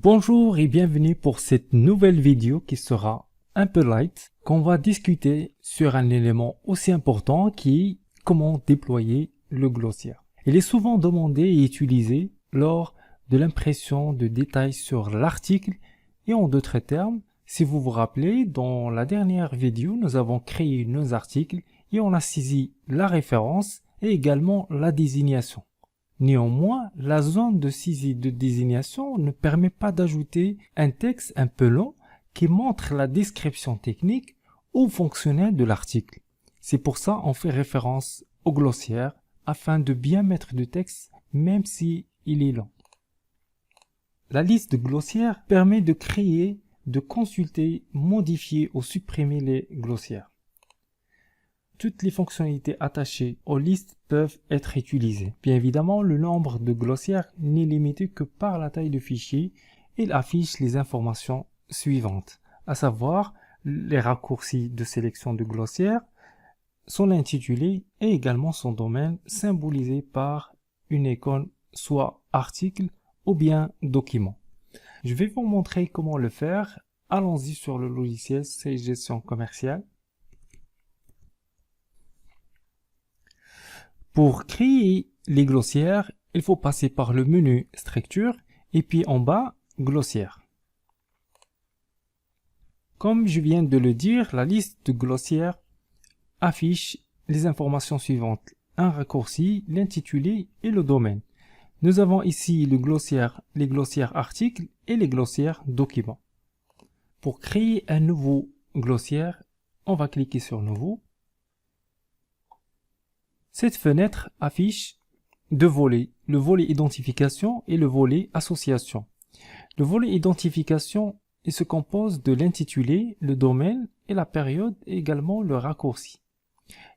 Bonjour et bienvenue pour cette nouvelle vidéo qui sera un peu light, qu'on va discuter sur un élément aussi important qui est comment déployer le glossiaire. Il est souvent demandé et utilisé lors de l'impression de détails sur l'article et en d'autres termes, si vous vous rappelez, dans la dernière vidéo, nous avons créé nos articles et on a saisi la référence et également la désignation. Néanmoins, la zone de saisie de désignation ne permet pas d'ajouter un texte un peu long qui montre la description technique ou fonctionnelle de l'article. C'est pour ça qu'on fait référence au glossiaire afin de bien mettre du texte même si il est long. La liste de glossiaires permet de créer, de consulter, modifier ou supprimer les glossiaires. Toutes les fonctionnalités attachées aux listes peuvent être utilisées. Bien évidemment, le nombre de glossiaires n'est limité que par la taille du fichier. Il affiche les informations suivantes, à savoir les raccourcis de sélection de glossiaire, son intitulé et également son domaine symbolisé par une icône soit article ou bien document. Je vais vous montrer comment le faire. Allons-y sur le logiciel C'est Gestion commerciale. Pour créer les glossiaires, il faut passer par le menu Structure et puis en bas, Glossiaire. Comme je viens de le dire, la liste de glossiaires affiche les informations suivantes. Un raccourci, l'intitulé et le domaine. Nous avons ici le glossiaire, les glossiaires articles et les glossiaires documents. Pour créer un nouveau glossiaire, on va cliquer sur Nouveau. Cette fenêtre affiche deux volets, le volet identification et le volet association. Le volet identification il se compose de l'intitulé, le domaine et la période et également le raccourci.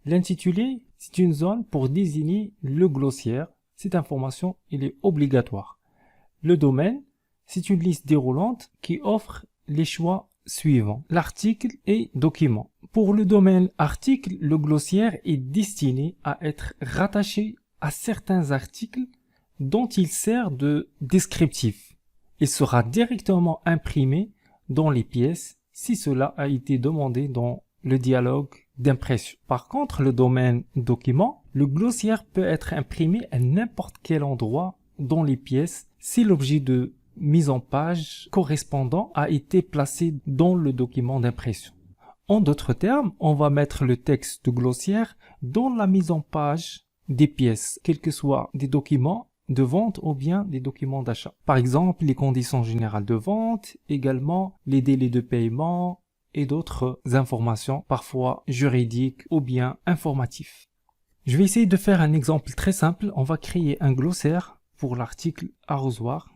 L'intitulé, c'est une zone pour désigner le glossiaire. Cette information il est obligatoire. Le domaine, c'est une liste déroulante qui offre les choix suivants, l'article et document. Pour le domaine article, le glossiaire est destiné à être rattaché à certains articles dont il sert de descriptif. Il sera directement imprimé dans les pièces si cela a été demandé dans le dialogue d'impression. Par contre, le domaine document, le glossiaire peut être imprimé à n'importe quel endroit dans les pièces si l'objet de mise en page correspondant a été placé dans le document d'impression. En d'autres termes, on va mettre le texte de glossiaire dans la mise en page des pièces, quels que soient des documents de vente ou bien des documents d'achat. Par exemple, les conditions générales de vente, également les délais de paiement et d'autres informations, parfois juridiques ou bien informatifs. Je vais essayer de faire un exemple très simple. On va créer un glossaire pour l'article arrosoir.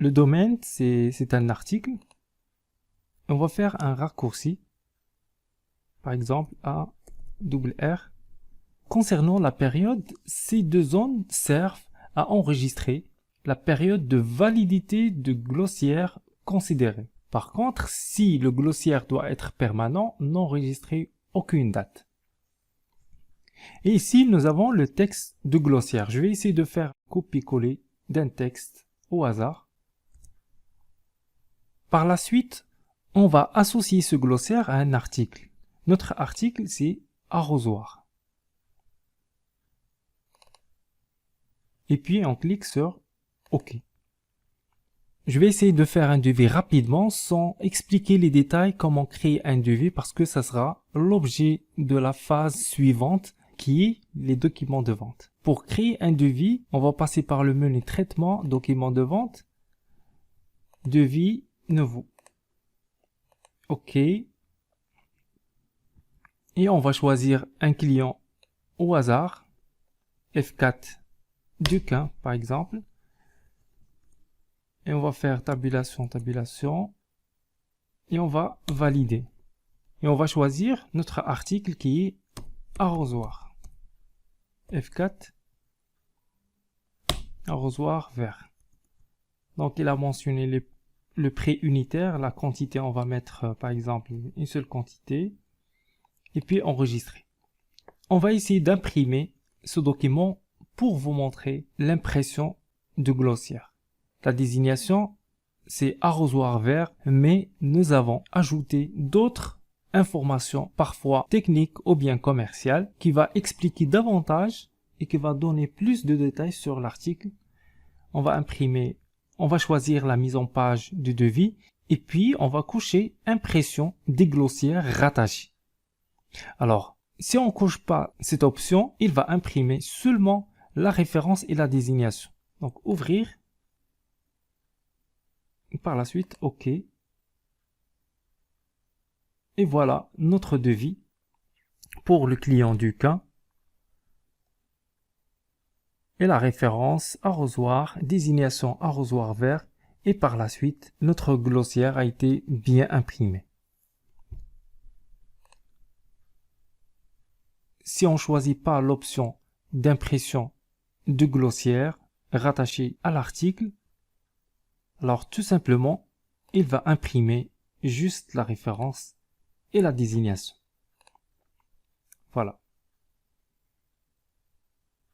Le domaine, c'est un article. On va faire un raccourci, par exemple ARR. Concernant la période, ces deux zones servent à enregistrer la période de validité du glossiaire considéré. Par contre, si le glossiaire doit être permanent, n'enregistrez aucune date. Et ici, nous avons le texte de glossiaire. Je vais essayer de faire copier-coller d'un texte au hasard. Par la suite, on va associer ce glossaire à un article. Notre article, c'est arrosoir. Et puis, on clique sur OK. Je vais essayer de faire un devis rapidement sans expliquer les détails comment créer un devis parce que ça sera l'objet de la phase suivante qui est les documents de vente. Pour créer un devis, on va passer par le menu Traitement, Documents de vente, Devis nouveau. OK. Et on va choisir un client au hasard, F4 Duquin par exemple. Et on va faire tabulation. Et on va valider. Et on va choisir notre article qui est arrosoir. F4 arrosoir vert. Donc il a mentionné le prix unitaire, la quantité, on va mettre par exemple une seule quantité. Et puis enregistrer. On va essayer d'imprimer ce document pour vous montrer l'impression de glossiaire. La désignation, c'est arrosoir vert, mais nous avons ajouté d'autres informations, parfois techniques ou bien commerciales, qui va expliquer davantage et qui va donner plus de détails sur l'article. On va imprimer, on va choisir la mise en page du devis et puis on va cocher impression des glossiaires rattachés. Alors, si on ne coche pas cette option, il va imprimer seulement la référence et la désignation. Donc, ouvrir. Et par la suite, OK. Et voilà notre devis pour le client du cas. Et la référence arrosoir, désignation arrosoir vert. Et par la suite, notre glossiaire a été bien imprimé. Si on ne choisit pas l'option d'impression de glossiaire rattachée à l'article, alors tout simplement, il va imprimer juste la référence et la désignation. Voilà.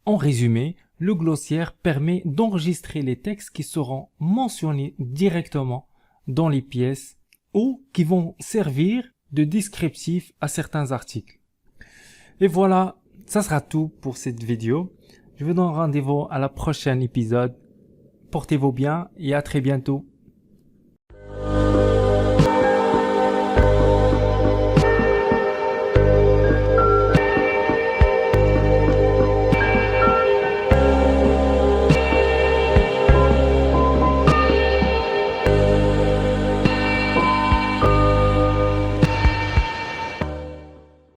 En résumé, le glossiaire permet d'enregistrer les textes qui seront mentionnés directement dans les pièces ou qui vont servir de descriptif à certains articles. Et voilà, ça sera tout pour cette vidéo. Je vous donne rendez-vous à la prochaine épisode. Portez-vous bien et à très bientôt.